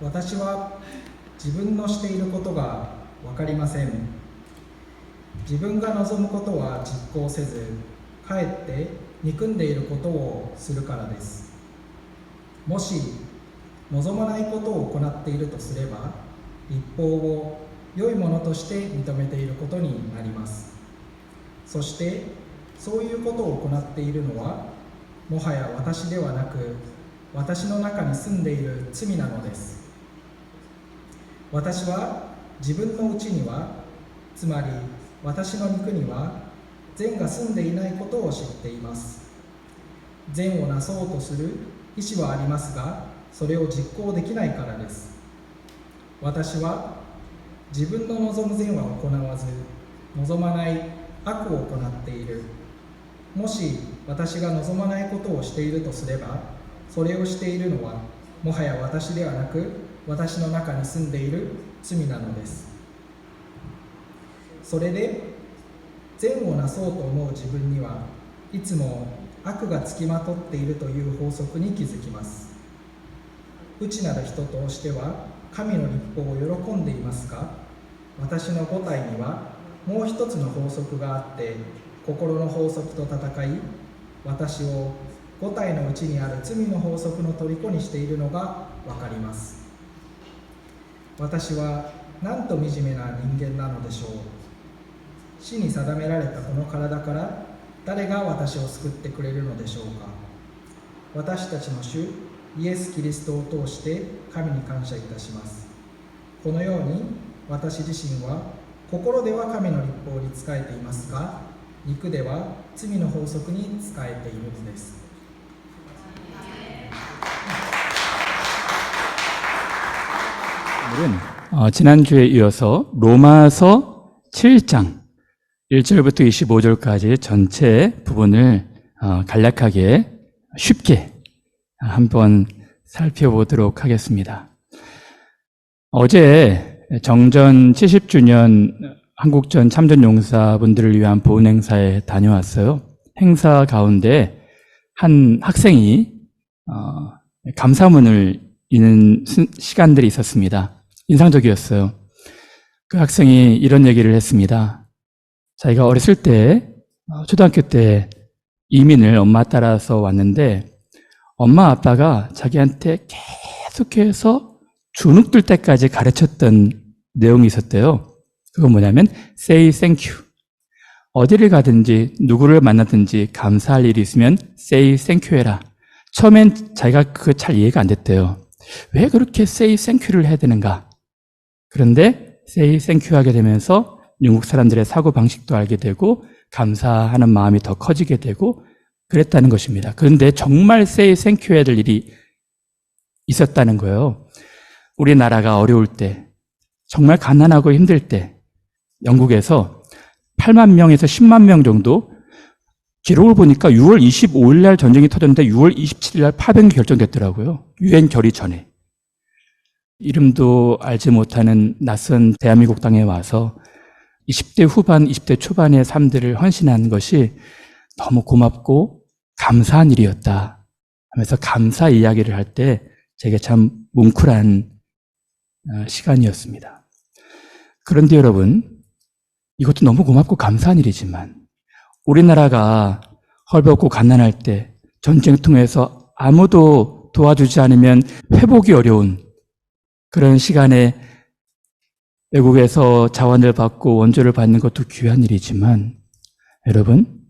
私は自分のしていることが分かりません。自分が望むことは実行せず、かえって憎んでいることをするからです。もし望まないことを行っているとすれば、立法を良いものとして認めていることになります。そしてそういうことを行っているのは、もはや私ではなく、私の中に住んでいる罪なのです。私は自分のうちには、つまり私の肉には善が住んでいないことを知っています。善をなそうとする意志はありますが、それを実行できないからです。私は自分の望む善は行わず、望まない悪を行っている。もし私が望まないことをしているとすれば、それをしているのはもはや私ではなく、私の中に住んでいる罪なのです。それで善をなそうと思う自分にはいつも悪がつきまとっているという法則に気づきます。内なる人としては神の立法を喜んでいますが、私の五体にはもう一つの法則があって、心の法則と戦い、私を五体のうちにある罪の法則の虜にしているのがわかります。私はなんと惨めな人間なのでしょう。死に定められたこの体から誰が私を救ってくれるのでしょうか。私たちの主イエス・キリストを通して神に感謝いたします。このように私自身は心では神の立法に仕えていますが、肉では罪の法則に仕えているのです。오늘은 지난주에 이어서 로마서 7장 1절부터 25절까지 전체 부분을 간략하게 쉽게 한번 살펴보도록 하겠습니다. 어제 정전 70주년 한국전 참전용사분들을 위한 보훈 행사에 다녀왔어요. 행사 가운데 한 학생이 감사문을 읽는 시간들이 있었습니다. 인상적이었어요. 그 학생이 이런 얘기를 했습니다. 자기가 어렸을 때, 초등학교 때 이민을 엄마 따라서 왔는데 엄마 아빠가 자기한테 계속해서 주눅들 때까지 가르쳤던 내용이 있었대요. 그건 뭐냐면 say thank you. 어디를 가든지 누구를 만나든지 감사할 일이 있으면 say thank you 해라. 처음엔 자기가 그거 잘 이해가 안 됐대요. 왜 그렇게 say thank you를 해야 되는가? 그런데 say thank you 하게 되면서 영국 사람들의 사고방식도 알게 되고 감사하는 마음이 더 커지게 되고 그랬다는 것입니다. 그런데 정말 say thank you 해야 될 일이 있었다는 거예요. 우리나라가 어려울 때, 정말 가난하고 힘들 때 영국에서 8만 명에서 10만 명 정도, 기록을 보니까 6월 25일 날 전쟁이 터졌는데 6월 27일 날 파병이 결정됐더라고요. 유엔 결의 전에. 이름도 알지 못하는 낯선 대한민국 땅에 와서 20대 후반, 20대 초반의 삶들을 헌신한 것이 너무 고맙고 감사한 일이었다 하면서 감사 이야기를 할 때 제게 참 뭉클한 시간이었습니다. 그런데 여러분, 이것도 너무 고맙고 감사한 일이지만 우리나라가 헐벗고 가난할 때 전쟁통에서 아무도 도와주지 않으면 회복이 어려운 그런 시간에 외국에서 자원을 받고 원조를 받는 것도 귀한 일이지만 여러분,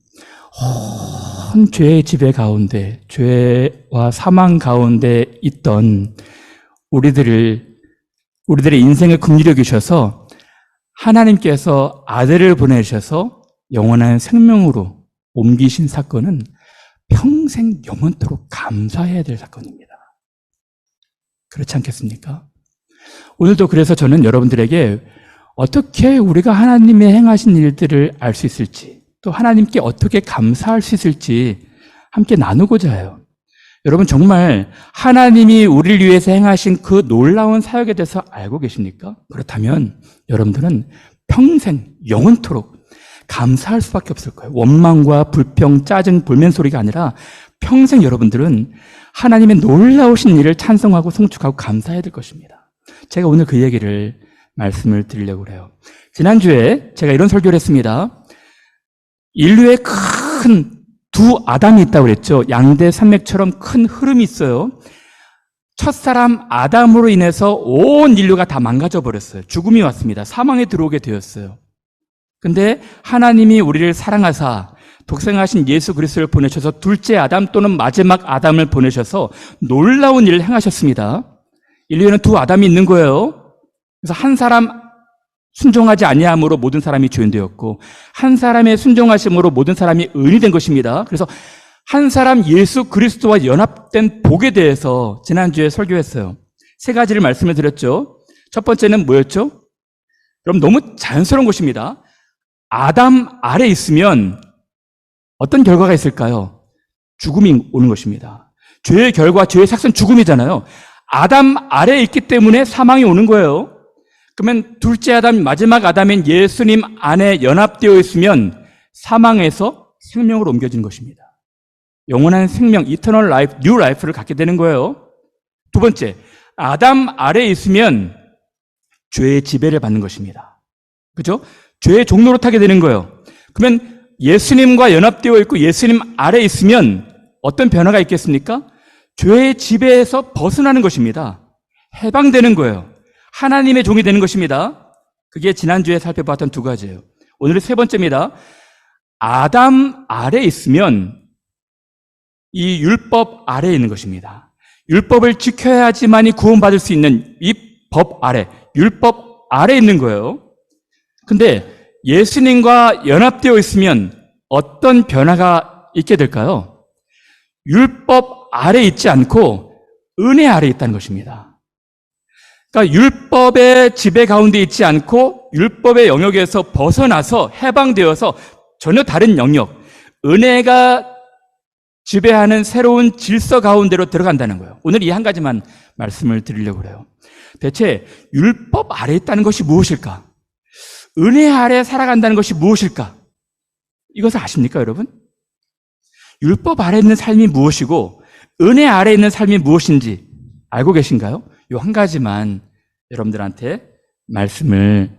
온 죄의 지배 가운데, 죄와 사망 가운데 있던 우리들의 인생을 긍휼히 여기셔서 하나님께서 아들을 보내셔서 영원한 생명으로 옮기신 사건은 평생 영원토록 감사해야 될 사건입니다. 그렇지 않겠습니까? 오늘도 그래서 저는 여러분들에게 어떻게 우리가 하나님의 행하신 일들을 알 수 있을지, 또 하나님께 어떻게 감사할 수 있을지 함께 나누고자 해요. 여러분 정말 하나님이 우리를 위해서 행하신 그 놀라운 사역에 대해서 알고 계십니까? 그렇다면 여러분들은 평생 영원토록 감사할 수밖에 없을 거예요. 원망과 불평, 짜증, 불맨 소리가 아니라 평생 여러분들은 하나님의 놀라우신 일을 찬송하고 송축하고 감사해야 될 것입니다. 제가 오늘 그 얘기를 말씀을 드리려고 그래요. 지난주에 제가 이런 설교를 했습니다. 인류에 큰 두 아담이 있다고 그랬죠. 양대 산맥처럼 큰 흐름이 있어요. 첫사람 아담으로 인해서 온 인류가 다 망가져 버렸어요. 죽음이 왔습니다. 사망에 들어오게 되었어요. 근데 하나님이 우리를 사랑하사 독생하신 예수 그리스도를 보내셔서 둘째 아담 또는 마지막 아담을 보내셔서 놀라운 일을 행하셨습니다. 인류에는 두 아담이 있는 거예요. 그래서 한 사람 순종하지 아니함으로 모든 사람이 죄인 되었고 한 사람의 순종하심으로 모든 사람이 의인이 된 것입니다. 그래서 한 사람 예수 그리스도와 연합된 복에 대해서 지난주에 설교했어요. 세 가지를 말씀을 드렸죠. 첫 번째는 뭐였죠? 여러분 너무 자연스러운 것입니다. 아담 아래 있으면 어떤 결과가 있을까요? 죽음이 오는 것입니다. 죄의 결과, 죄의 삭선 죽음이잖아요. 아담 아래에 있기 때문에 사망이 오는 거예요. 그러면 둘째 아담, 마지막 아담인 예수님 안에 연합되어 있으면 사망에서 생명으로 옮겨지는 것입니다. 영원한 생명, 이터널 라이프, 뉴 라이프를 갖게 되는 거예요. 두 번째, 아담 아래에 있으면 죄의 지배를 받는 것입니다. 그죠? 죄의 종로로 타게 되는 거예요. 그러면 예수님과 연합되어 있고 예수님 아래에 있으면 어떤 변화가 있겠습니까? 죄의 지배에서 벗어나는 것입니다. 해방되는 거예요. 하나님의 종이 되는 것입니다. 그게 지난주에 살펴봤던 두 가지예요. 오늘의 세 번째입니다. 아담 아래에 있으면 이 율법 아래에 있는 것입니다. 율법을 지켜야지만이 구원받을 수 있는 이 법 아래, 율법 아래에 있는 거예요. 근데 예수님과 연합되어 있으면 어떤 변화가 있게 될까요? 율법 아래에 있지 않고 은혜 아래에 있다는 것입니다. 그러니까 율법의 지배 가운데 있지 않고 율법의 영역에서 벗어나서 해방되어서 전혀 다른 영역, 은혜가 지배하는 새로운 질서 가운데로 들어간다는 거예요. 오늘 이 한 가지만 말씀을 드리려고 그래요. 대체 율법 아래에 있다는 것이 무엇일까? 은혜 아래 살아간다는 것이 무엇일까? 이것을 아십니까, 여러분? 율법 아래 있는 삶이 무엇이고 은혜 아래 있는 삶이 무엇인지 알고 계신가요? 이 한 가지만 여러분들한테 말씀을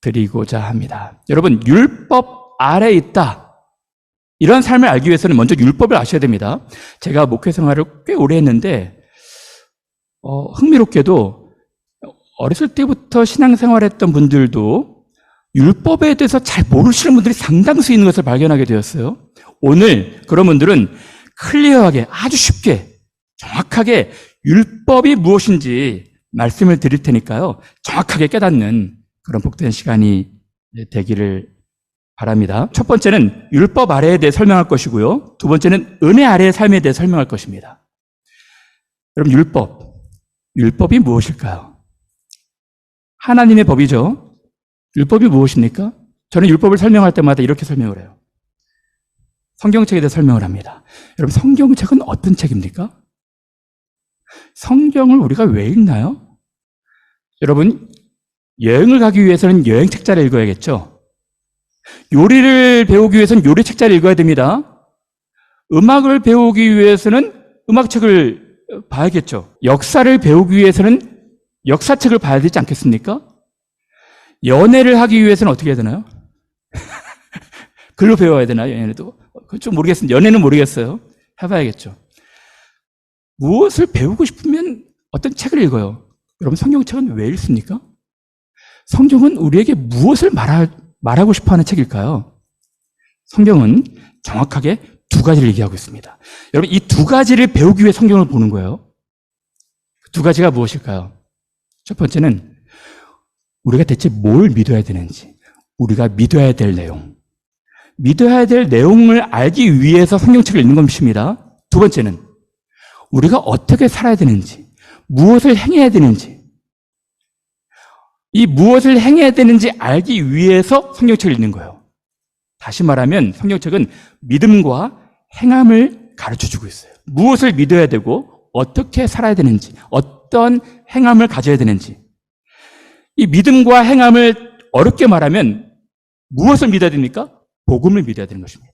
드리고자 합니다. 여러분, 율법 아래에 있다. 이런 삶을 알기 위해서는 먼저 율법을 아셔야 됩니다. 제가 목회 생활을 꽤 오래 했는데 흥미롭게도 어렸을 때부터 신앙생활했던 분들도 율법에 대해서 잘 모르시는 분들이 상당수 있는 것을 발견하게 되었어요. 오늘 그런 분들은 클리어하게 아주 쉽게 정확하게 율법이 무엇인지 말씀을 드릴 테니까요. 정확하게 깨닫는 그런 복된 시간이 되기를 바랍니다. 첫 번째는 율법 아래에 대해 설명할 것이고요. 두 번째는 은혜 아래의 삶에 대해 설명할 것입니다. 여러분, 율법이 무엇일까요? 하나님의 법이죠. 율법이 무엇입니까? 저는 율법을 설명할 때마다 이렇게 설명을 해요. 성경책에 대해 설명을 합니다. 여러분, 성경책은 어떤 책입니까? 성경을 우리가 왜 읽나요? 여러분, 여행을 가기 위해서는 여행 책자를 읽어야겠죠? 요리를 배우기 위해서는 요리 책자를 읽어야 됩니다. 음악을 배우기 위해서는 음악책을 봐야겠죠? 역사를 배우기 위해서는 역사책을 봐야 되지 않겠습니까? 연애를 하기 위해서는 어떻게 해야 되나요? 글로 배워야 되나요? 연애도? 그건 좀 모르겠습니다. 연애는 모르겠어요. 해봐야겠죠. 무엇을 배우고 싶으면 어떤 책을 읽어요? 여러분, 성경책은 왜 읽습니까? 성경은 우리에게 무엇을 말하고 싶어 하는 책일까요? 성경은 정확하게 두 가지를 얘기하고 있습니다. 여러분, 이 두 가지를 배우기 위해 성경을 보는 거예요. 그 두 가지가 무엇일까요? 첫 번째는 우리가 대체 뭘 믿어야 되는지, 우리가 믿어야 될 내용, 믿어야 될 내용을 알기 위해서 성경책을 읽는 것입니다. 두 번째는 우리가 어떻게 살아야 되는지, 무엇을 행해야 되는지, 이 무엇을 행해야 되는지 알기 위해서 성경책을 읽는 거예요. 다시 말하면 성경책은 믿음과 행함을 가르쳐주고 있어요. 무엇을 믿어야 되고 어떻게 살아야 되는지, 어떤 행함을 가져야 되는지. 이 믿음과 행함을 어렵게 말하면 무엇을 믿어야 됩니까? 복음을 믿어야 되는 것입니다.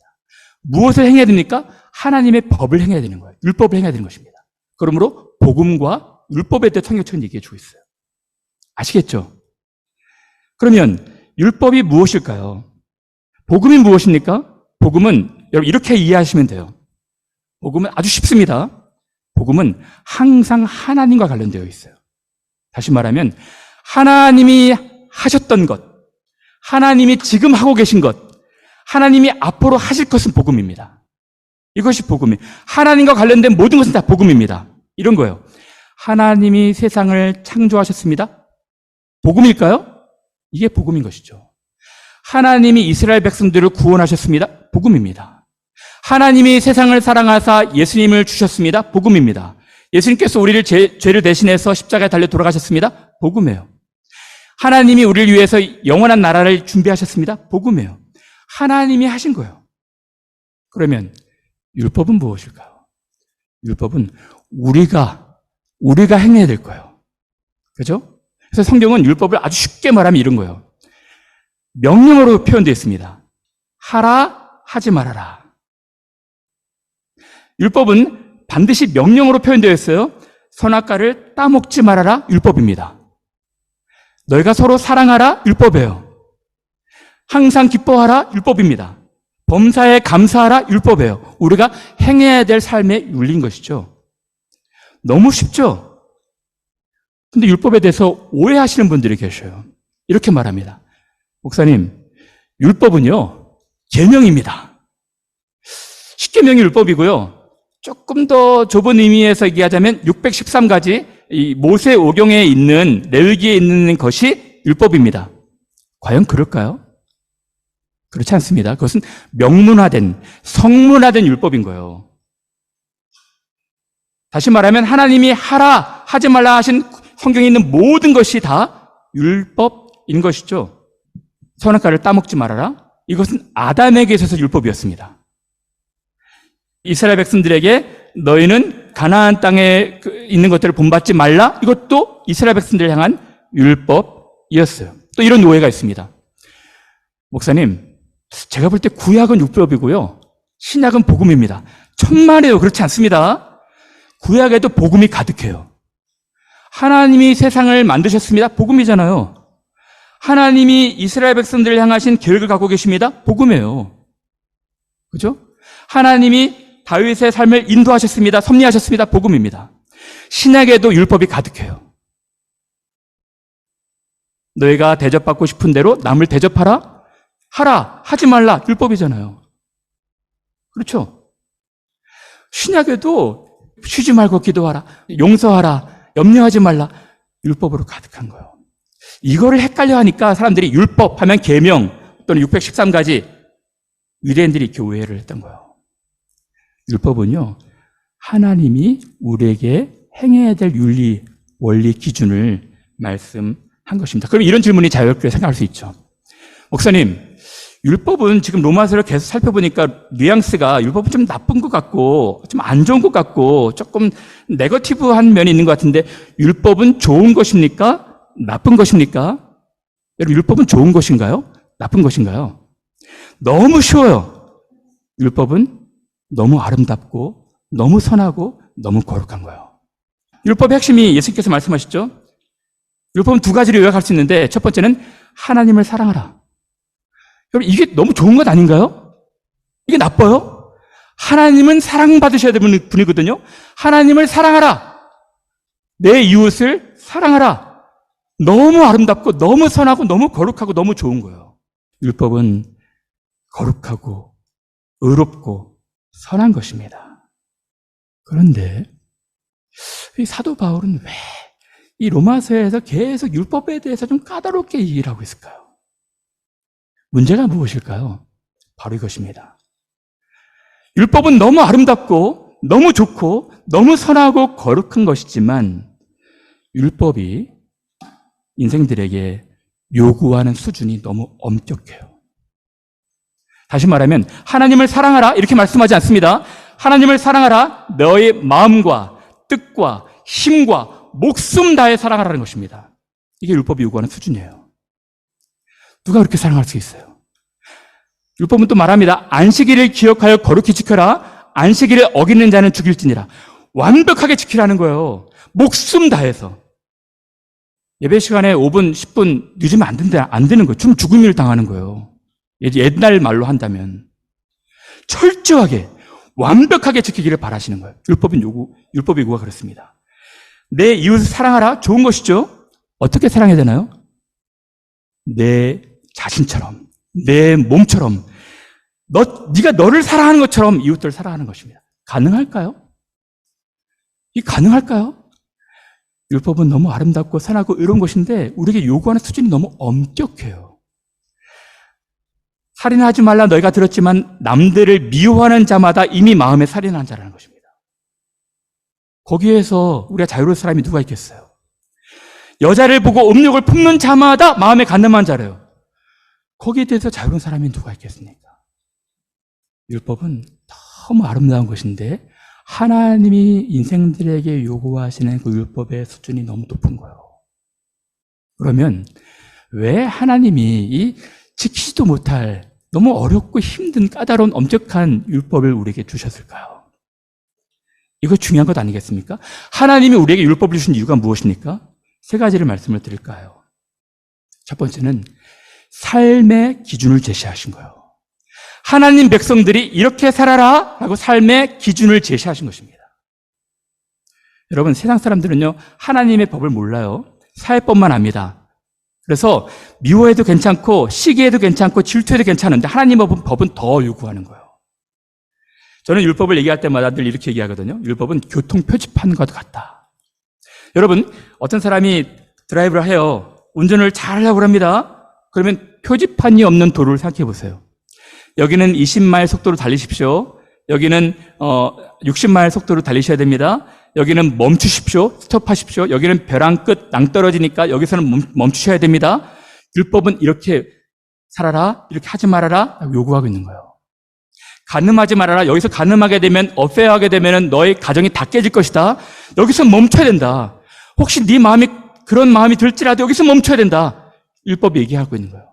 무엇을 행해야 됩니까? 하나님의 법을 행해야 되는 거예요. 율법을 행해야 되는 것입니다. 그러므로 복음과 율법에 대해 성경책은 얘기해 주고 있어요. 아시겠죠? 그러면 율법이 무엇일까요? 복음이 무엇입니까? 복음은 여러분 이렇게 이해하시면 돼요. 복음은 아주 쉽습니다. 복음은 항상 하나님과 관련되어 있어요. 다시 말하면 하나님이 하셨던 것, 하나님이 지금 하고 계신 것, 하나님이 앞으로 하실 것은 복음입니다. 이것이 복음이에요. 하나님과 관련된 모든 것은 다 복음입니다. 이런 거예요. 하나님이 세상을 창조하셨습니다. 복음일까요? 이게 복음인 것이죠. 하나님이 이스라엘 백성들을 구원하셨습니다. 복음입니다. 하나님이 세상을 사랑하사 예수님을 주셨습니다. 복음입니다. 예수님께서 우리를 죄를 대신해서 십자가에 달려 돌아가셨습니다. 복음이에요. 하나님이 우리를 위해서 영원한 나라를 준비하셨습니다. 복음이에요. 하나님이 하신 거예요. 그러면 율법은 무엇일까요? 율법은 우리가 행해야 될 거예요. 그죠? 그래서 성경은 율법을 아주 쉽게 말하면 이런 거예요. 명령어로 표현되어 있습니다. 하라, 하지 말아라. 율법은 반드시 명령어로 표현되어 있어요. 선악과를 따먹지 말아라, 율법입니다. 너희가 서로 사랑하라, 율법이에요. 항상 기뻐하라, 율법입니다. 범사에 감사하라, 율법이에요. 우리가 행해야 될 삶의 윤리인 것이죠. 너무 쉽죠? 근데 율법에 대해서 오해하시는 분들이 계셔요. 이렇게 말합니다. 목사님, 율법은요, 계명입니다. 십계명이 율법이고요. 조금 더 좁은 의미에서 얘기하자면 613가지 이 모세 오경에 있는 레위기에 있는 것이 율법입니다. 과연 그럴까요? 그렇지 않습니다. 그것은 명문화된, 성문화된 율법인 거예요. 다시 말하면 하나님이 하라, 하지 말라 하신 성경에 있는 모든 것이 다 율법인 것이죠. 선악과를 따먹지 말아라. 이것은 아담에게 있어서 율법이었습니다. 이스라엘 백성들에게 너희는 가나안 땅에 있는 것들을 본받지 말라. 이것도 이스라엘 백성들을 향한 율법이었어요. 또 이런 오해가 있습니다. 목사님, 제가 볼 때 구약은 율법이고요. 신약은 복음입니다. 천만에요. 그렇지 않습니다. 구약에도 복음이 가득해요. 하나님이 세상을 만드셨습니다. 복음이잖아요. 하나님이 이스라엘 백성들을 향하신 계획을 갖고 계십니다. 복음이에요. 그죠? 하나님이 다윗의 삶을 인도하셨습니다. 섭리하셨습니다. 복음입니다. 신약에도 율법이 가득해요. 너희가 대접받고 싶은 대로 남을 대접하라? 하라, 하지 말라. 율법이잖아요. 그렇죠? 신약에도 쉬지 말고 기도하라, 용서하라, 염려하지 말라. 율법으로 가득한 거예요. 이거를 헷갈려 하니까 사람들이 율법 하면 계명 또는 613가지 유대인들이 이렇게 오해를 했던 거예요. 율법은요, 하나님이 우리에게 행해야 될 윤리, 원리, 기준을 말씀한 것입니다. 그럼 이런 질문이 자유롭게 생각할 수 있죠. 목사님, 율법은 지금 로마서를 계속 살펴보니까 뉘앙스가 율법은 좀 나쁜 것 같고 좀 안 좋은 것 같고 조금 네거티브한 면이 있는 것 같은데 율법은 좋은 것입니까? 나쁜 것입니까? 여러분, 율법은 좋은 것인가요? 나쁜 것인가요? 너무 쉬워요. 율법은 너무 아름답고 너무 선하고 너무 거룩한 거예요. 율법의 핵심이 예수님께서 말씀하셨죠. 율법은 두 가지로 요약할 수 있는데 첫 번째는 하나님을 사랑하라. 여러분, 이게 너무 좋은 것 아닌가요? 이게 나빠요? 하나님은 사랑받으셔야 되는 분이거든요. 하나님을 사랑하라. 내 이웃을 사랑하라. 너무 아름답고 너무 선하고 너무 거룩하고 너무 좋은 거예요. 율법은 거룩하고 의롭고 선한 것입니다. 그런데 이 사도 바울은 왜 이 로마서에서 계속 율법에 대해서 좀 까다롭게 얘기를 하고 있을까요? 문제가 무엇일까요? 바로 이것입니다. 율법은 너무 아름답고 너무 좋고 너무 선하고 거룩한 것이지만 율법이 인생들에게 요구하는 수준이 너무 엄격해요. 다시 말하면 하나님을 사랑하라 이렇게 말씀하지 않습니다. 하나님을 사랑하라, 너의 마음과 뜻과 힘과 목숨 다해 사랑하라는 것입니다. 이게 율법이 요구하는 수준이에요. 누가 그렇게 사랑할 수 있어요? 율법은 또 말합니다. 안식일을 기억하여 거룩히 지켜라. 안식일을 어기는 자는 죽일지니라. 완벽하게 지키라는 거예요. 목숨 다해서. 예배 시간에 5분, 10분 늦으면 안 되는 거예요. 좀 죽음을 당하는 거예요. 옛날 말로 한다면. 철저하게, 완벽하게 지키기를 바라시는 거예요. 율법의 요구가 그렇습니다. 내 이웃을 사랑하라. 좋은 것이죠. 어떻게 사랑해야 되나요? 내 자신처럼, 내 몸처럼, 네가 너를 사랑하는 것처럼 이웃들을 사랑하는 것입니다. 가능할까요? 이게 가능할까요? 율법은 너무 아름답고 선하고 이런 것인데 우리에게 요구하는 수준이 너무 엄격해요. 살인하지 말라 너희가 들었지만 남들을 미워하는 자마다 이미 마음에 살인한 자라는 것입니다. 거기에서 우리가 자유로운 사람이 누가 있겠어요? 여자를 보고 음욕을 품는 자마다 마음에 간음한 자래요. 거기에 대해서 자유로운 사람이 누가 있겠습니까? 율법은 너무 아름다운 것인데 하나님이 인생들에게 요구하시는 그 율법의 수준이 너무 높은 거예요. 그러면 왜 하나님이 이 지키지도 못할 너무 어렵고 힘든 까다로운 엄격한 율법을 우리에게 주셨을까요? 이거 중요한 것 아니겠습니까? 하나님이 우리에게 율법을 주신 이유가 무엇입니까? 세 가지를 말씀을 드릴까요? 첫 번째는 삶의 기준을 제시하신 거예요. 하나님 백성들이 이렇게 살아라 라고 삶의 기준을 제시하신 것입니다. 여러분, 세상 사람들은요, 하나님의 법을 몰라요. 사회법만 압니다. 그래서 미워해도 괜찮고 시기해도 괜찮고 질투해도 괜찮은데 하나님의 법은 더 요구하는 거예요. 저는 율법을 얘기할 때마다 늘 이렇게 얘기하거든요. 율법은 교통 표지판과도 같다. 여러분, 어떤 사람이 드라이브를 해요. 운전을 잘 하려고 합니다. 그러면 표지판이 없는 도로를 생각해 보세요. 여기는 20마일 속도로 달리십시오. 여기는 60마일 속도로 달리셔야 됩니다. 여기는 멈추십시오. 스톱하십시오. 여기는 벼랑 끝 낭떠러지니까 여기서는 멈추셔야 됩니다. 율법은 이렇게 살아라, 이렇게 하지 말아라 요구하고 있는 거예요. 간음하지 말아라. 여기서 간음하게 되면, 어페어하게 되면 너의 가정이 다 깨질 것이다. 여기서 멈춰야 된다. 혹시 네 마음이 그런 마음이 들지라도 여기서 멈춰야 된다. 율법이 얘기하고 있는 거예요.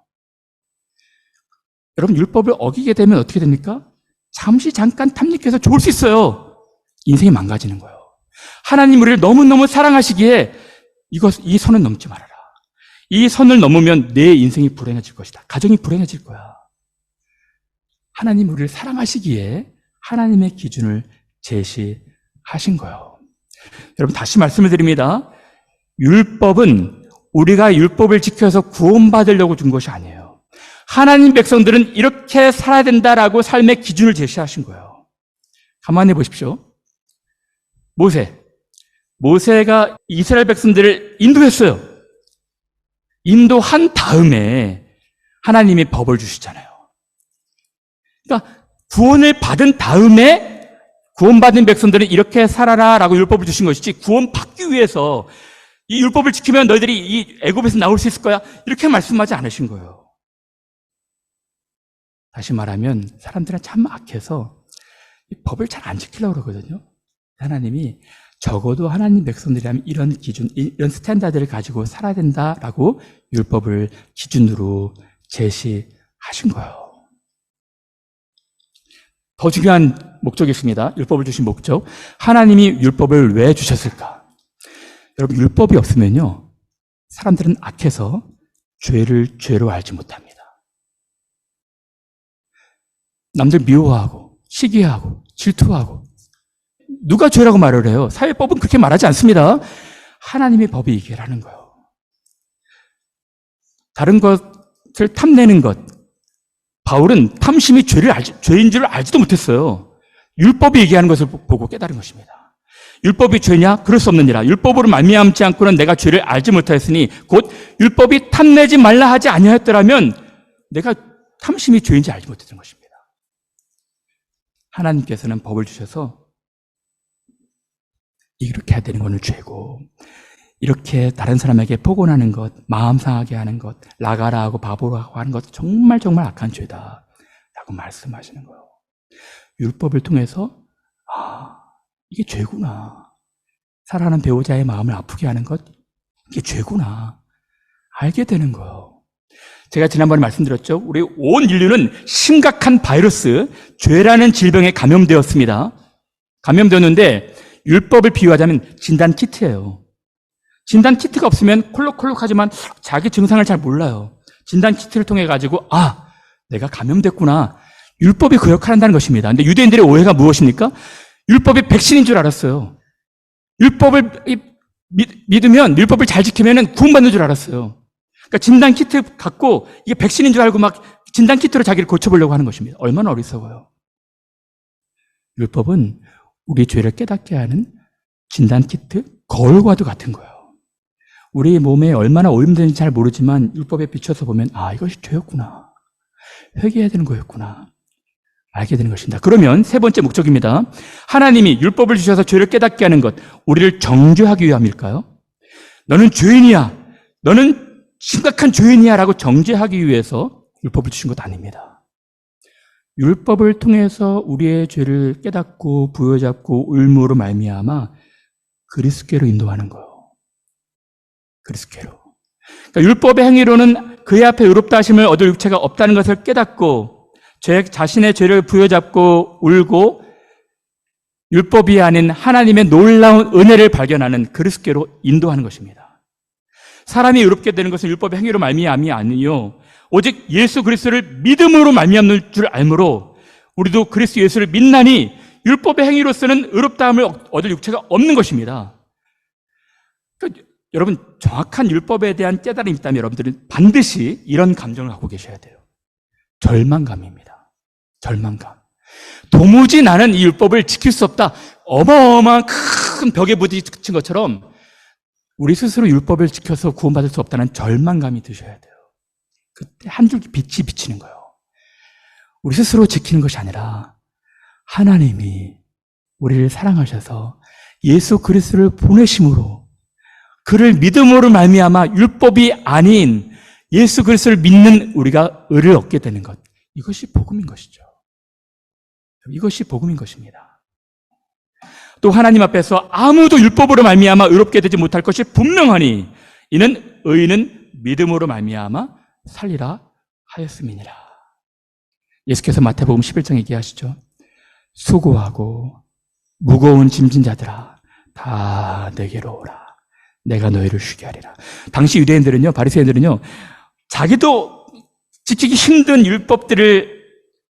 여러분, 율법을 어기게 되면 어떻게 됩니까? 잠깐 탐닉해서 좋을 수 있어요. 인생이 망가지는 거예요. 하나님 우리를 너무너무 사랑하시기에 이 선을 넘지 말아라. 이 선을 넘으면 내 인생이 불행해질 것이다. 가정이 불행해질 거야. 하나님 우리를 사랑하시기에 하나님의 기준을 제시하신 거예요. 여러분, 다시 말씀을 드립니다. 율법은 우리가 율법을 지켜서 구원받으려고 준 것이 아니에요. 하나님 백성들은 이렇게 살아야 된다라고 삶의 기준을 제시하신 거예요. 가만히 보십시오. 모세가 이스라엘 백성들을 인도했어요. 인도한 다음에 하나님이 법을 주시잖아요. 그러니까 구원을 받은 다음에 구원받은 백성들은 이렇게 살아라라고 율법을 주신 것이지, 구원받기 위해서 이 율법을 지키면 너희들이 이 애굽에서 나올 수 있을 거야 이렇게 말씀하지 않으신 거예요. 다시 말하면 사람들은 참 악해서 이 법을 잘 안 지키려고 그러거든요. 하나님이 적어도 하나님 백성들이라면 이런 기준, 이런 스탠다드를 가지고 살아야 된다라고 율법을 기준으로 제시하신 거예요. 더 중요한 목적이 있습니다. 율법을 주신 목적. 하나님이 율법을 왜 주셨을까? 여러분, 율법이 없으면요, 사람들은 악해서 죄를 죄로 알지 못합니다. 남들 미워하고 시기하고 질투하고. 누가 죄라고 말을 해요? 사회법은 그렇게 말하지 않습니다. 하나님의 법이 얘기하는 거예요. 다른 것을 탐내는 것. 바울은 탐심이 죄인 줄 알지도 못했어요. 율법이 얘기하는 것을 보고 깨달은 것입니다. 율법이 죄냐? 그럴 수 없느니라. 율법으로 말미암지 않고는 내가 죄를 알지 못하였으니 곧 율법이 탐내지 말라 하지 아니하였더라면 내가 탐심이 죄인지 알지 못했던 것입니다. 하나님께서는 법을 주셔서 이렇게 해야 되는 것은 죄고, 이렇게 다른 사람에게 포곤하는 것, 마음 상하게 하는 것, 나가라 하고 바보라고 하는 것 정말 악한 죄다 라고 말씀하시는 거예요. 율법을 통해서 이게 죄구나. 사랑하는 배우자의 마음을 아프게 하는 것, 이게 죄구나. 알게 되는 거예요. 제가 지난번에 말씀드렸죠. 우리 온 인류는 심각한 바이러스, 죄라는 질병에 감염되었습니다. 감염되었는데 율법을 비유하자면 진단 키트예요. 진단 키트가 없으면 콜록콜록하지만 자기 증상을 잘 몰라요. 진단 키트를 통해 가지고 내가 감염됐구나. 율법이 그 역할을 한다는 것입니다. 근데 유대인들의 오해가 무엇입니까? 율법이 백신인 줄 알았어요. 율법을 믿으면, 율법을 잘 지키면 구원받는 줄 알았어요. 그러니까 진단 키트 갖고 이게 백신인 줄 알고 막 진단 키트로 자기를 고쳐보려고 하는 것입니다. 얼마나 어리석어요. 율법은 우리 죄를 깨닫게 하는 진단 키트, 거울과도 같은 거예요. 우리 몸에 얼마나 오염되는지 잘 모르지만 율법에 비춰서 보면 이것이 죄였구나. 회개해야 되는 거였구나. 알게 되는 것입니다. 그러면 세 번째 목적입니다. 하나님이 율법을 주셔서 죄를 깨닫게 하는 것, 우리를 정죄하기 위함일까요? 너는 죄인이야. 너는 심각한 죄인이야 라고 정죄하기 위해서 율법을 주신 것 아닙니다. 율법을 통해서 우리의 죄를 깨닫고 부여잡고 의무로 말미암아 그리스도께로 인도하는 거예요. 그리스도께로. 그러니까 율법의 행위로는 그의 앞에 의롭다 하심을 얻을 육체가 없다는 것을 깨닫고 자신의 죄를 부여잡고 울고 율법이 아닌 하나님의 놀라운 은혜를 발견하는 그리스도께로 인도하는 것입니다. 사람이 의롭게 되는 것은 율법의 행위로 말미암이 아니요 오직 예수 그리스도를 믿음으로 말미암는 줄 알므로 우리도 그리스도 예수를 믿나니 율법의 행위로서는 의롭다함을 얻을 육체가 없는 것입니다. 그러니까 여러분 정확한 율법에 대한 깨달음이 있다면 여러분들은 반드시 이런 감정을 갖고 계셔야 돼요. 절망감입니다. 절망감. 도무지 나는 이 율법을 지킬 수 없다. 어마어마한 큰 벽에 부딪힌 것처럼 우리 스스로 율법을 지켜서 구원받을 수 없다는 절망감이 드셔야 돼요. 그때 한 줄기 빛이 비치는 거예요. 우리 스스로 지키는 것이 아니라 하나님이 우리를 사랑하셔서 예수 그리스도를 보내심으로 그를 믿음으로 말미암아 율법이 아닌 예수 그리스도를 믿는 우리가 의를 얻게 되는 것. 이것이 복음인 것이죠. 이것이 복음인 것입니다. 또 하나님 앞에서 아무도 율법으로 말미암아 의롭게 되지 못할 것이 분명하니 이는 의인은 믿음으로 말미암아 살리라 하였음이니라. 예수께서 마태복음 11장 얘기하시죠. 수고하고 무거운 짐진 자들아 다 내게로 오라. 내가 너희를 쉬게 하리라. 당시 유대인들은요, 바리새인들은요, 자기도 지키기 힘든 율법들을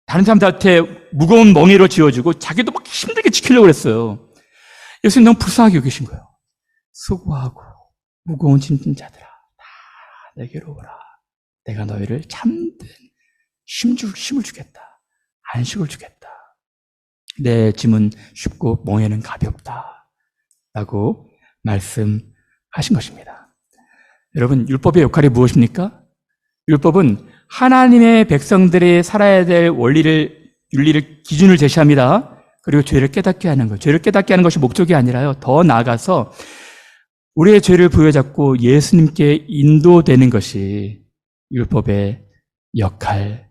다른 사람들한테 무거운 멍에로 지어주고 자기도 막 힘들게 지키려고 그랬어요. 예수님 너무 불쌍하게 여기신 거예요. 수고하고 무거운 짐진 자들아 다 내게로 오라. 내가 너희를 참된 힘을 주겠다. 안식을 주겠다. 내 짐은 쉽고 멍에는 가볍다. 라고 말씀하신 것입니다. 여러분, 율법의 역할이 무엇입니까? 율법은 하나님의 백성들이 살아야 될 원리를, 윤리를, 기준을 제시합니다. 그리고 죄를 깨닫게 하는 것. 죄를 깨닫게 하는 것이 목적이 아니라요. 더 나아가서 우리의 죄를 부여잡고 예수님께 인도되는 것이 율법의 역할인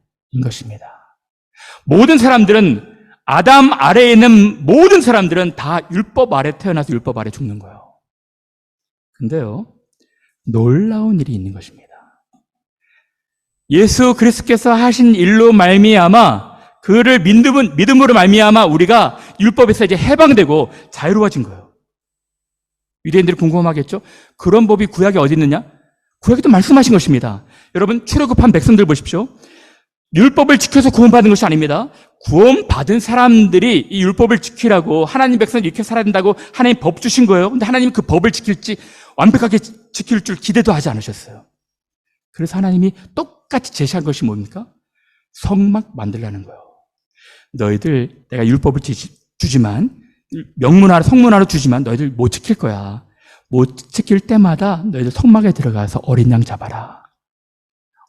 것입니다. 모든 사람들은, 아담 아래에 있는 모든 사람들은 다 율법 아래 태어나서 율법 아래 죽는 거예요. 근데요, 놀라운 일이 있는 것입니다. 예수 그리스도께서 하신 일로 말미암아 그를 믿음으로 말미암아 우리가 율법에서 이제 해방되고 자유로워진 거예요. 유대인들이 궁금하겠죠? 그런 법이 구약에 어디 있느냐? 구약에도 말씀하신 것입니다. 여러분, 출애굽한 백성들 보십시오. 율법을 지켜서 구원받은 것이 아닙니다. 구원받은 사람들이 이 율법을 지키라고 하나님 백성이 이렇게 살아야 된다고 하나님 법 주신 거예요. 근데 하나님이 그 법을 지킬지 완벽하게 지킬 줄 기대도 하지 않으셨어요. 그래서 하나님이 똑같이 제시한 것이 뭡니까? 성막 만들라는 거예요. 너희들 내가 율법을 주지만 성문화로 주지만 너희들 못 지킬 거야. 못 지킬 때마다 너희들 성막에 들어가서 어린 양 잡아라.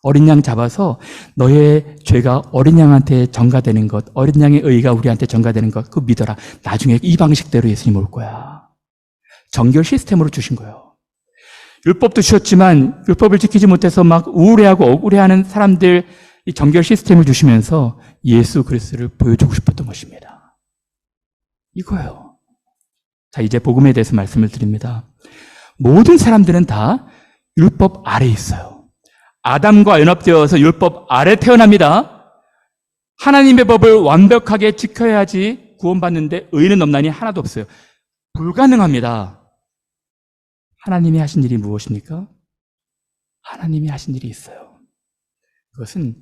어린 양 잡아서 너의 죄가 어린 양한테 전가되는 것, 어린 양의 의가 우리한테 전가되는 것, 그거 믿어라. 나중에 이 방식대로 예수님 올 거야. 정결 시스템으로 주신 거예요. 율법도 주셨지만 율법을 지키지 못해서 막 우울해하고 억울해하는 사람들 이 정결 시스템을 주시면서 예수 그리스도를 보여주고 싶었던 것입니다. 이거예요. 자, 이제 복음에 대해서 말씀을 드립니다. 모든 사람들은 다 율법 아래에 있어요. 아담과 연합되어서 율법 아래 태어납니다. 하나님의 법을 완벽하게 지켜야지 구원받는데 의는 없나니 하나도 없어요. 불가능합니다. 하나님이 하신 일이 무엇입니까? 하나님이 하신 일이 있어요. 그것은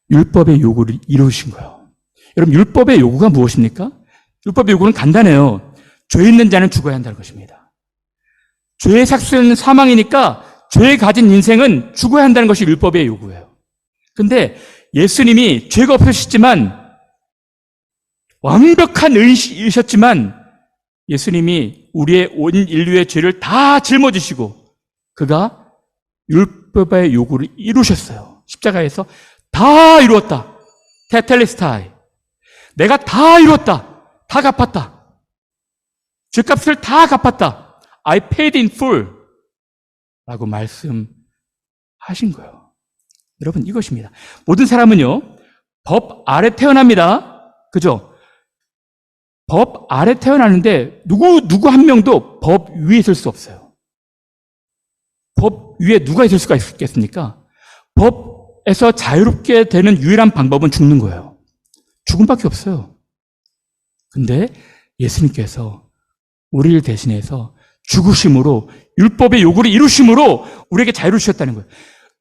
율법의 요구를 이루신 거예요. 여러분, 율법의 요구가 무엇입니까? 율법의 요구는 간단해요. 죄 있는 자는 죽어야 한다는 것입니다. 죄의 삭스는 사망이니까 죄 가진 인생은 죽어야 한다는 것이 율법의 요구예요. 근데 예수님이 죄가 없으셨지만 완벽한 의이셨지만 예수님이 우리의 온 인류의 죄를 다 짊어지시고 그가 율법의 요구를 이루셨어요. 십자가에서 다 이루었다. 테텔레스타이. 내가 다 이루었다. 다 갚았다. 죄값을 다 갚았다. I paid in full. 라고 말씀하신 거예요. 여러분, 이것입니다. 모든 사람은요, 법 아래 태어납니다. 그죠? 법 아래 태어나는데 누구 한 명도 법 위에 있을 수 없어요. 법 위에 누가 있을 수가 있겠습니까? 법에서 자유롭게 되는 유일한 방법은 죽는 거예요. 죽음밖에 없어요. 근데 예수님께서 우리를 대신해서 죽으심으로 율법의 요구를 이루심으로 우리에게 자유를 주셨다는 거예요.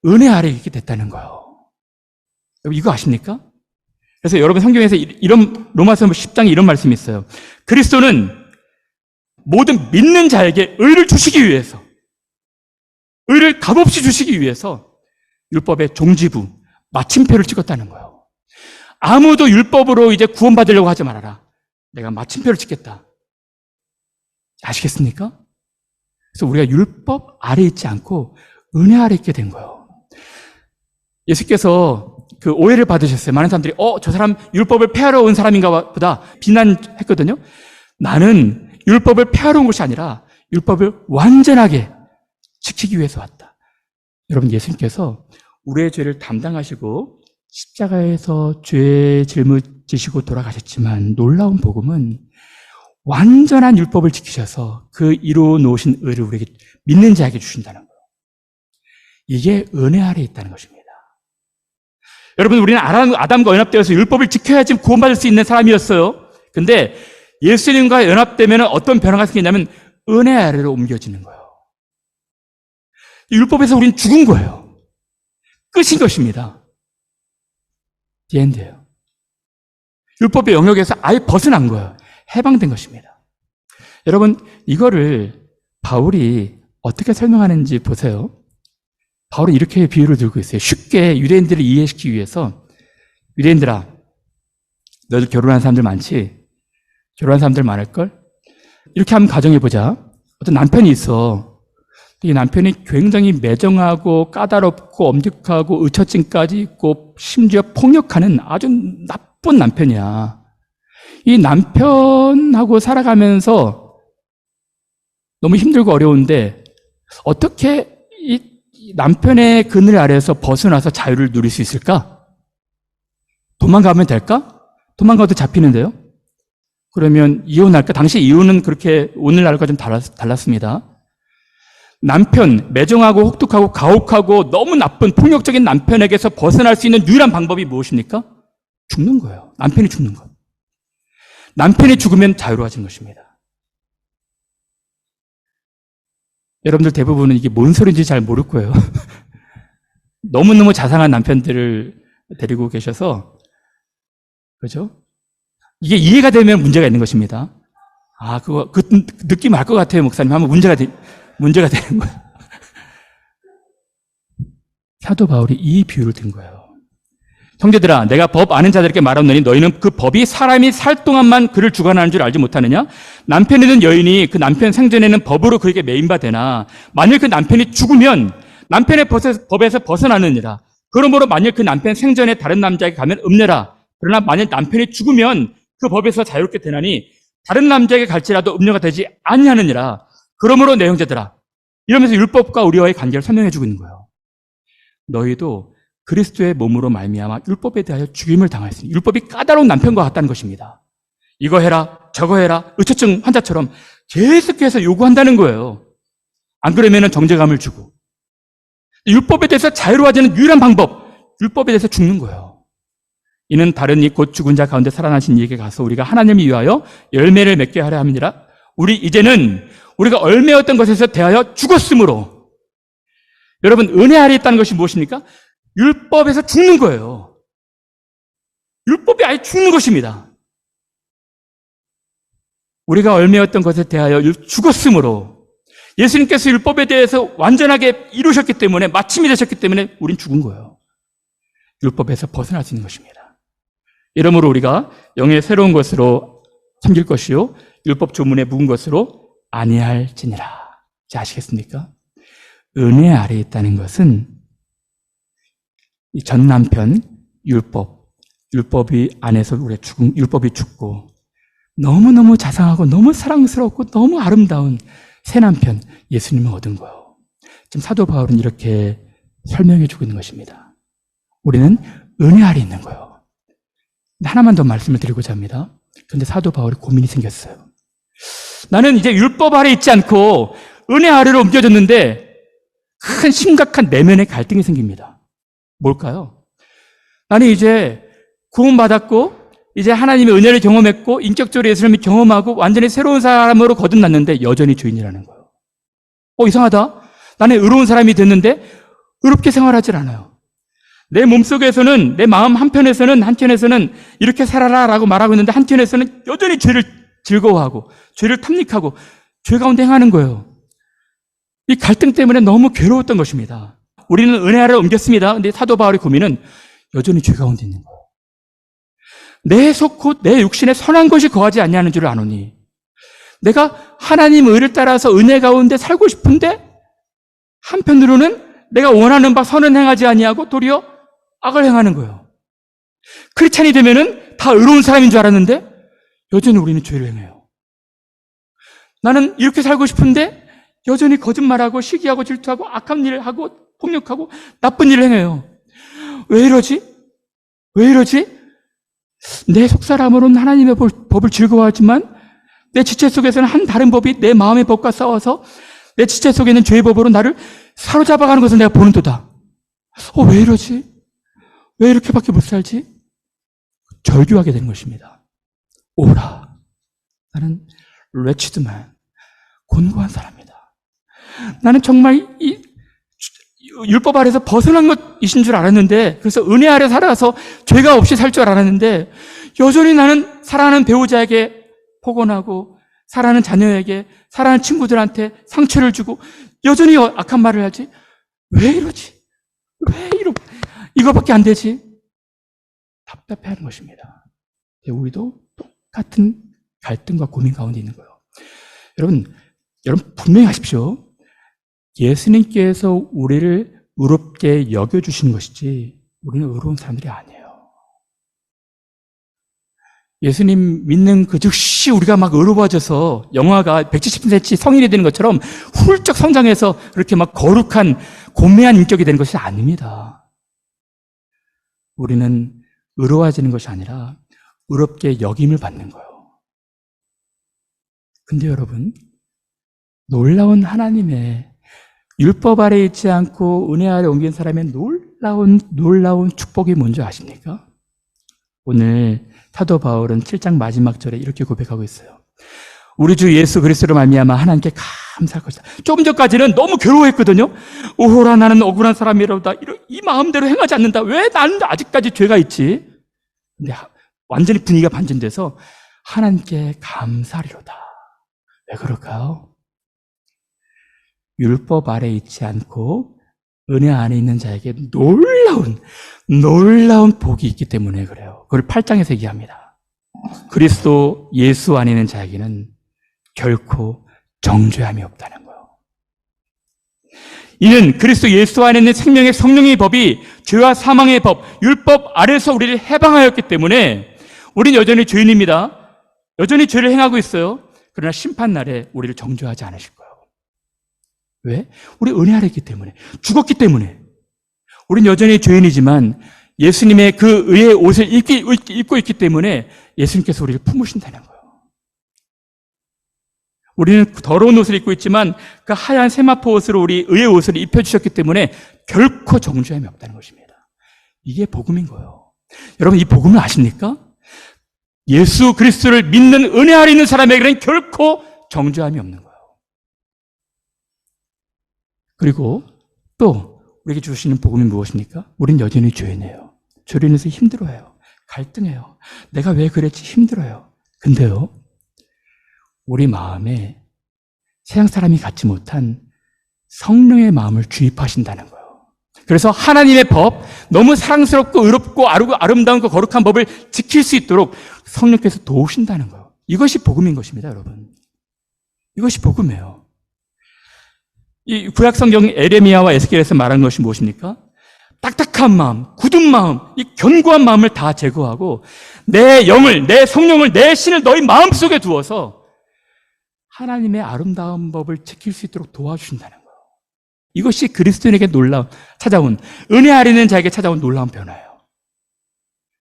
은혜 아래 있게 됐다는 거예요. 여러분, 이거 아십니까? 그래서 여러분 성경에서 이런 로마서 10장에 이런 말씀이 있어요. 그리스도는 모든 믿는 자에게 의를 주시기 위해서, 의를 값없이 주시기 위해서 율법의 종지부, 마침표를 찍었다는 거예요. 아무도 율법으로 이제 구원받으려고 하지 말아라. 내가 마침표를 찍겠다. 아시겠습니까? 그래서 우리가 율법 아래 있지 않고 은혜 아래 있게 된 거예요. 예수께서 그 오해를 받으셨어요. 많은 사람들이 저 사람 율법을 폐하러 온 사람인가 보다 비난했거든요. 나는 율법을 폐하러 온 것이 아니라 율법을 완전하게 지키기 위해서 왔다. 여러분, 예수님께서 우리의 죄를 담당하시고 십자가에서 죄 짊어지시고 돌아가셨지만 놀라운 복음은 완전한 율법을 지키셔서 그 이루어 놓으신 의를 우리에게 믿는 자에게 주신다는 거예요. 이게 은혜 아래 있다는 것입니다. 여러분, 우리는 아담과 연합되어서 율법을 지켜야지 구원받을 수 있는 사람이었어요. 근데 예수님과 연합되면 어떤 변화가 생기냐면 은혜 아래로 옮겨지는 거예요. 율법에서 우리는 죽은 거예요. 끝인 것입니다. The end예요. 율법의 영역에서 아예 벗어난 거예요. 해방된 것입니다. 여러분, 이거를 바울이 어떻게 설명하는지 보세요. 바울은 이렇게 비유를 들고 있어요. 쉽게 유대인들을 이해시키기 위해서, 유대인들아, 너희들 결혼한 사람들 많지? 결혼한 사람들 많을걸? 이렇게 한번 가정해보자. 어떤 남편이 있어. 이 남편이 굉장히 매정하고 까다롭고 엄격하고 의처증까지 있고 심지어 폭력하는 아주 나쁜 남편이야. 이 남편하고 살아가면서 너무 힘들고 어려운데 어떻게 이 남편의 그늘 아래에서 벗어나서 자유를 누릴 수 있을까? 도망가면 될까? 도망가도 잡히는데요. 그러면 이혼할까? 당시 이혼은 그렇게 오늘날과 좀 달랐습니다. 남편, 매정하고 혹독하고 가혹하고 너무 나쁜 폭력적인 남편에게서 벗어날 수 있는 유일한 방법이 무엇입니까? 죽는 거예요. 남편이 죽는 것. 남편이 죽으면 자유로워지는 것입니다. 여러분들 대부분은 이게 뭔 소리인지 잘 모를 거예요. 너무너무 자상한 남편들을 데리고 계셔서, 그죠? 이게 이해가 되면 문제가 있는 것입니다. 그 느낌 알 것 같아요, 목사님. 하면 문제가 되는 거예요. 사도 바울이 이 비유를 든 거예요. 형제들아, 내가 법 아는 자들에게 말하노니 너희는 그 법이 사람이 살 동안만 그를 주관하는 줄 알지 못하느냐? 남편이든 여인이 그 남편 생전에는 법으로 그에게 매인바 되나 만일 그 남편이 죽으면 남편의 법에서 벗어나느니라. 그러므로 만일 그 남편 생전에 다른 남자에게 가면 음녀라. 그러나 만일 남편이 죽으면 그 법에서 자유롭게 되나니 다른 남자에게 갈지라도 음녀가 되지 아니하느니라. 그러므로 내 형제들아, 이러면서 율법과 우리와의 관계를 설명해 주고 있는 거예요. 너희도 그리스도의 몸으로 말미암아 율법에 대하여 죽임을 당하였으니, 율법이 까다로운 남편과 같다는 것입니다. 이거 해라, 저거 해라, 의처증 환자처럼 계속해서 요구한다는 거예요. 안 그러면 정죄감을 주고, 율법에 대해서 자유로워지는 유일한 방법, 율법에 대해서 죽는 거예요. 이는 다른 이 곧 죽은 자 가운데 살아나신 이에게 가서 우리가 하나님을 위하여 열매를 맺게 하려 함이니라. 우리 이제는 우리가 얼매였던 것에서 대하여 죽었으므로. 여러분, 은혜 아래 있다는 것이 무엇입니까? 율법에서 죽는 거예요. 율법이 아예 죽는 것입니다. 우리가 얼매였던 것에 대하여 죽었으므로, 예수님께서 율법에 대해서 완전하게 이루셨기 때문에, 마침이 되셨기 때문에 우린 죽은 거예요. 율법에서 벗어날 수 있는 것입니다. 이러므로 우리가 영의 새로운 것으로 섬길 것이요 율법 조문에 묵은 것으로 아니할지니라. 이제 아시겠습니까? 은혜 아래에 있다는 것은 이 전 남편 율법이 안에서 율법이 죽고 너무너무 자상하고 너무 사랑스럽고 너무 아름다운 새 남편 예수님을 얻은 거예요. 지금 사도 바울은 이렇게 설명해 주고 있는 것입니다. 우리는 은혜 아래 있는 거예요. 하나만 더 말씀을 드리고자 합니다. 그런데 사도 바울이 고민이 생겼어요. 나는 이제 율법 아래 있지 않고 은혜 아래로 옮겨졌는데 큰 심각한 내면의 갈등이 생깁니다. 뭘까요? 나는 이제 구원받았고 이제 하나님의 은혜를 경험했고 인격적으로 예수님을 경험하고 완전히 새로운 사람으로 거듭났는데 여전히 죄인이라는 거예요. 이상하다. 나는 의로운 사람이 됐는데 의롭게 생활하질 않아요. 내 몸속에서는, 내 마음 한켠에서는 이렇게 살아라라고 말하고 있는데 한켠에서는 여전히 죄를 즐거워하고 죄를 탐닉하고 죄 가운데 행하는 거예요. 이 갈등 때문에 너무 괴로웠던 것입니다. 우리는 은혜 아래로 옮겼습니다. 근데 사도 바울의 고민은 여전히 죄 가운데 있는 거예요. 내 속 곧 내 육신에 선한 것이 거하지 않냐는 줄 아노니, 내가 하나님 의를 따라서 은혜 가운데 살고 싶은데 한편으로는 내가 원하는 바 선은 행하지 아니하고 도리어 악을 행하는 거예요. 크리스찬이 되면은 다 의로운 사람인 줄 알았는데 여전히 우리는 죄를 행해요. 나는 이렇게 살고 싶은데 여전히 거짓말하고 시기하고 질투하고 악한 일을 하고 폭력하고 나쁜 일을 행해요. 왜 이러지? 왜 이러지? 내 속사람으로는 하나님의 법을 즐거워하지만 내 지체 속에서는 한 다른 법이 내 마음의 법과 싸워서 내 지체 속에 있는 죄의 법으로 나를 사로잡아가는 것을 내가 보는도다. 왜 이러지? 왜 이렇게밖에 못 살지? 절규하게 되는 것입니다. 오라, 나는 wretched만, 곤고한 사람이다. 나는 정말 이 율법 아래서 벗어난 것이신 줄 알았는데, 그래서 은혜 아래 살아서 죄가 없이 살 줄 알았는데 여전히 나는 사랑하는 배우자에게 포건하고 사랑하는 자녀에게, 사랑하는 친구들한테 상처를 주고 여전히 악한 말을 하지. 왜 이러지? 왜 이거밖에 안 되지? 답답해하는 것입니다. 우리도 똑같은 갈등과 고민 가운데 있는 거예요. 여러분 분명히 하십시오. 예수님께서 우리를 의롭게 여겨주시는 것이지 우리는 의로운 사람들이 아니에요. 예수님 믿는 그 즉시 우리가 막 의로워져서 영화가 170cm 성인이 되는 것처럼 훌쩍 성장해서 그렇게 막 거룩한 고매한 인격이 되는 것이 아닙니다. 우리는 의로워지는 것이 아니라 의롭게 여김을 받는 거예요. 근데 여러분, 놀라운 율법 아래 있지 않고 은혜 아래 옮긴 사람의 놀라운 축복이 뭔지 아십니까? 오늘 사도 바울은 7장 마지막 절에 이렇게 고백하고 있어요. 우리 주 예수 그리스도로 말미암아 하나님께 감사할 것이다. 조금 전까지는 너무 괴로워했거든요. 오호라, 나는 억울한 사람이로다. 이 마음대로 행하지 않는다. 왜 나는 아직까지 죄가 있지? 근데 완전히 분위기가 반전돼서 하나님께 감사하리로다. 왜 그럴까요? 율법 아래 있지 않고 은혜 안에 있는 자에게 놀라운 복이 있기 때문에 그래요. 그걸 8장에서 얘기합니다. 그리스도 예수 안에 있는 자에게는 결코 정죄함이 없다는 거예요. 이는 그리스도 예수 안에 있는 생명의 성령의 법이 죄와 사망의 법, 율법 아래서 우리를 해방하였기 때문에 우리는 여전히 죄인입니다. 여전히 죄를 행하고 있어요. 그러나 심판날에 우리를 정죄하지 않으실 거예요. 왜? 우리 은혜 아래 있기 때문에, 죽었기 때문에. 우린 여전히 죄인이지만 예수님의 그 의의 옷을 입고 있기 때문에 예수님께서 우리를 품으신다는 거예요. 우리는 더러운 옷을 입고 있지만 그 하얀 세마포 옷으로 우리 의의 옷을 입혀주셨기 때문에 결코 정죄함이 없다는 것입니다. 이게 복음인 거예요. 여러분, 이 복음을 아십니까? 예수 그리스도를 믿는 은혜 아래 있는 사람에게는 결코 정죄함이 없는 거예요. 그리고 또 우리에게 주시는 복음이 무엇입니까? 우린 여전히 죄인이에요. 죄로 인해서 힘들어해요. 갈등해요. 내가 왜 그랬지 힘들어요. 근데요, 우리 마음에 세상 사람이 갖지 못한 성령의 마음을 주입하신다는 거예요. 그래서 하나님의 법, 너무 사랑스럽고 의롭고 아름다운 그 거룩한 법을 지킬 수 있도록 성령께서 도우신다는 거예요. 이것이 복음인 것입니다, 여러분. 이것이 복음이에요. 이 구약성경 에레미야와 에스겔에서 말한 것이 무엇입니까? 딱딱한 마음, 굳은 마음, 이 견고한 마음을 다 제거하고 내 영을, 내 성령을, 내 신을 너희 마음속에 두어서 하나님의 아름다운 법을 지킬 수 있도록 도와주신다는 거예요. 이것이 그리스도인에게 찾아온, 은혜 아래 있는 자에게 찾아온 놀라운 변화예요.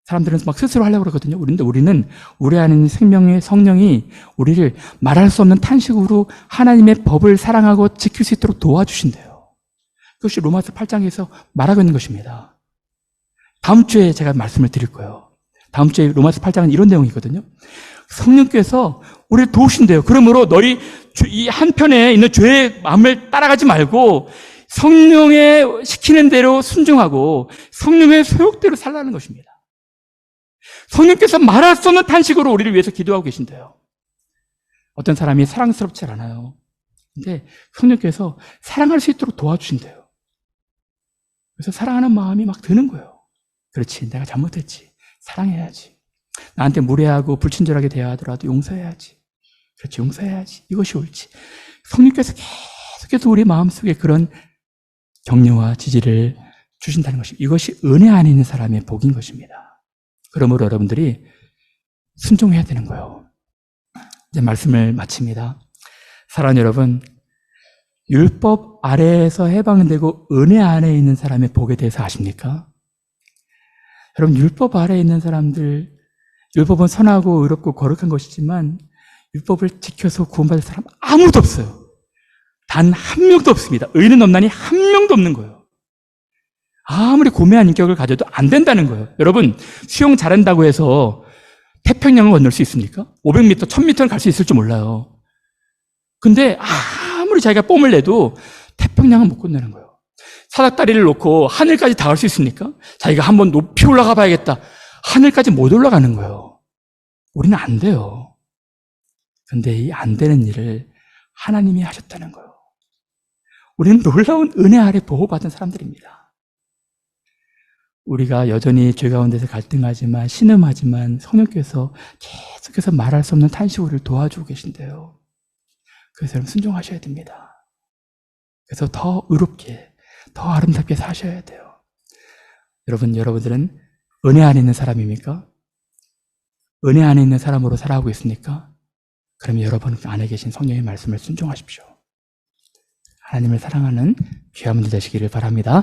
사람들은 막 스스로 하려고 그러거든요. 우리는 우리 안에 있는 생명의 성령이 우리를 말할 수 없는 탄식으로 하나님의 법을 사랑하고 지킬 수 있도록 도와주신대요. 그것이 로마서 8장에서 말하고 있는 것입니다. 다음 주에 제가 말씀을 드릴 거예요. 다음 주에 로마서 8장은 이런 내용이거든요. 성령께서 우리를 도우신대요. 그러므로 너희 이 한편에 있는 죄의 마음을 따라가지 말고 성령의 시키는 대로 순종하고 성령의 소욕대로 살라는 것입니다. 성령께서 말할 수 없는 탄식으로 우리를 위해서 기도하고 계신대요. 어떤 사람이 사랑스럽지 않아요. 근데 성령께서 사랑할 수 있도록 도와주신대요. 그래서 사랑하는 마음이 막 드는 거예요. 그렇지, 내가 잘못했지. 사랑해야지. 나한테 무례하고 불친절하게 대하더라도 용서해야지. 그렇지, 용서해야지. 이것이 옳지. 성령께서 계속해서 우리 마음속에 그런 격려와 지지를 주신다는 것입니다. 이것이 은혜 안에 있는 사람의 복인 것입니다. 그러므로 여러분들이 순종해야 되는 거예요. 이제 말씀을 마칩니다. 사랑하는 여러분, 율법 아래에서 해방되고 은혜 안에 있는 사람의 복에 대해서 아십니까? 여러분, 율법 아래에 있는 사람들, 율법은 선하고 의롭고 거룩한 것이지만 율법을 지켜서 구원받을 사람 아무도 없어요. 단 한 명도 없습니다. 의는 없나니 한 명도 없는 거예요. 아무리 고매한 인격을 가져도 안 된다는 거예요. 여러분, 수영 잘한다고 해서 태평양을 건널 수 있습니까? 500m, 1000m는 갈 수 있을지 몰라요. 근데 아무리 자기가 뽐을 내도 태평양은 못 건너는 거예요. 사닥다리를 놓고 하늘까지 닿을 수 있습니까? 자기가 한번 높이 올라가 봐야겠다. 하늘까지 못 올라가는 거예요. 우리는 안 돼요. 근데 이 안 되는 일을 하나님이 하셨다는 거예요. 우리는 놀라운 은혜 아래 보호받은 사람들입니다. 우리가 여전히 죄 가운데서 갈등하지만 신음하지만 성령께서 계속해서 말할 수 없는 탄식으로 우리를 도와주고 계신데요. 그래서 여러분 순종하셔야 됩니다. 그래서 더 의롭게, 더 아름답게 사셔야 돼요. 여러분들은 은혜 안에 있는 사람입니까? 은혜 안에 있는 사람으로 살아가고 있습니까? 그러면 여러분 안에 계신 성령의 말씀을 순종하십시오. 하나님을 사랑하는 귀한 분들 되시기를 바랍니다.